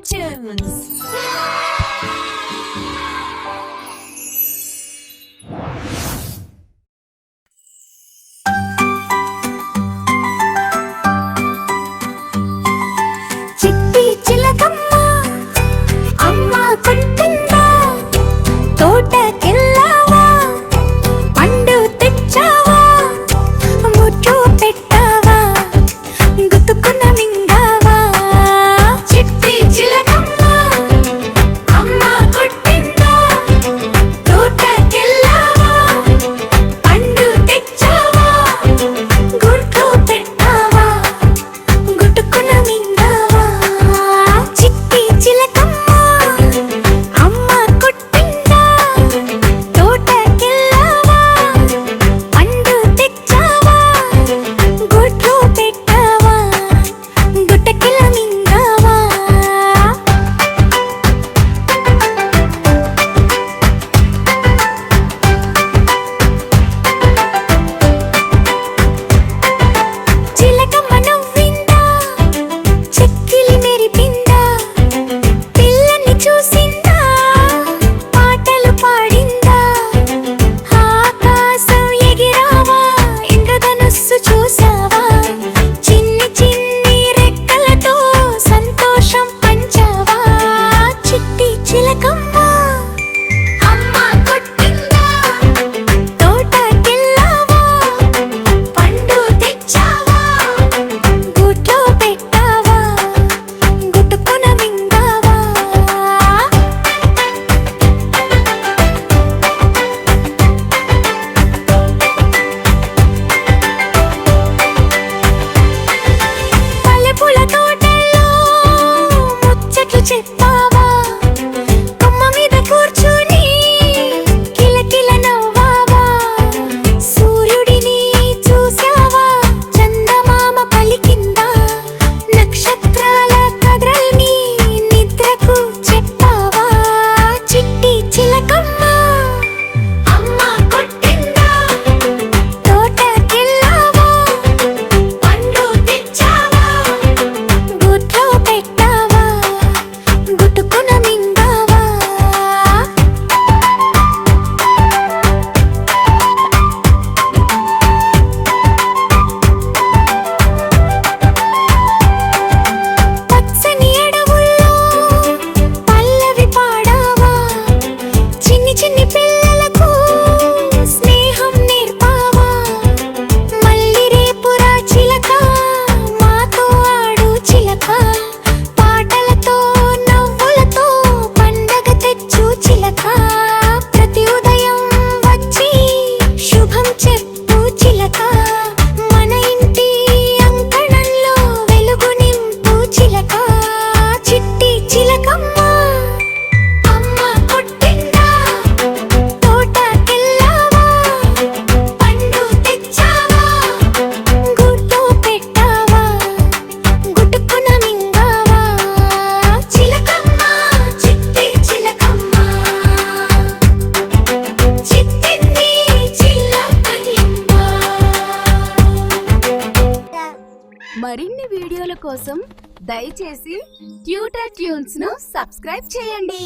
Tutor Tunes. చిట్టి చిలకమ్మ అమ్మ కొట్టిందా తోటకెళ్ళావా పండు తెచ్చావా ముట్టు పెట్టావా గుతుకున మింగావా చిట్టి చిలకమ్మ అమ్మ కొట్టిందా తోటకెళ్ళావా పండు తెచ్చావా గుట్టు పెట్టావా గుతుకున మింగావా చిట్టి చిలకమ్మ అమ్మ కొట్టిందా తోటకెళ్ళావా పండు తెచ్చావా గుట్లు పెట్టావా గుట్టకిల మింగావా చిలకమ్మ నవ్విందా చెక్కిలి మెరిపిందా పిల్లని చూసిందా పాటలు పాడిందా ఆకాశం ఎగిరావా ఇంద్రధనుస్సు చూసావా చిన్ని చిన్ని రెక్కలతో సంతోషం పంచావా చిట్టి చిలకమ్మ అమ్మ కొట్టిందా తోటకెళ్ళావా పండు తెచ్చావా గుట్లో పెట్టావా గుట్టుకున మింగావా మల్లెపూల తోటల్లో ముచ్చట్లు చెప్పావా కొమ్మ మీద కూర్చుని కిలకిల నవ్వావా సూర్యుడిని చూసావా చందమామ పలికిందా నక్షత్రాల కథల్ని నిద్రకు చెప్పావా చిట్టి చిలకమ్మ అమ్మ కొట్టిందా తోటకెళ్ళావా పండు తెచ్చావా గుట్లో పెట్టావా గుట్టుకున మింగావా పచ్చని అడవుల్లో పల్లవి పాడావా చిన్ని చిన్ని పిల్లలకు స్నేహం నేర్పావా మళ్ళీ రేపురా చిలక మాతో ఆడు చిలక పాటలతో నవ్వులతో పండగ తెచ్చు చిలక ప్రతి ఉదయం వచ్చి శుభం చెప్పు చిలక మన ఇంటి అంకణంలో వెలుగు నింపు చిలక చిట్టి చిలకమ్మ అమ్మ కొట్టిందా తోటకెళ్ళావా పండు తెచ్చావా గుట్లో పెట్టావా గుట్టుకున మింగావా చిలకమ్మ చిట్టి చిలకమ్మ చిట్టిని చిలకనిమ్మ. మరిన్ని వీడియోల కోసం దయచేసి ట్యూటర్ ట్యూన్స్ ను సబ్స్క్రైబ్ చేయండి.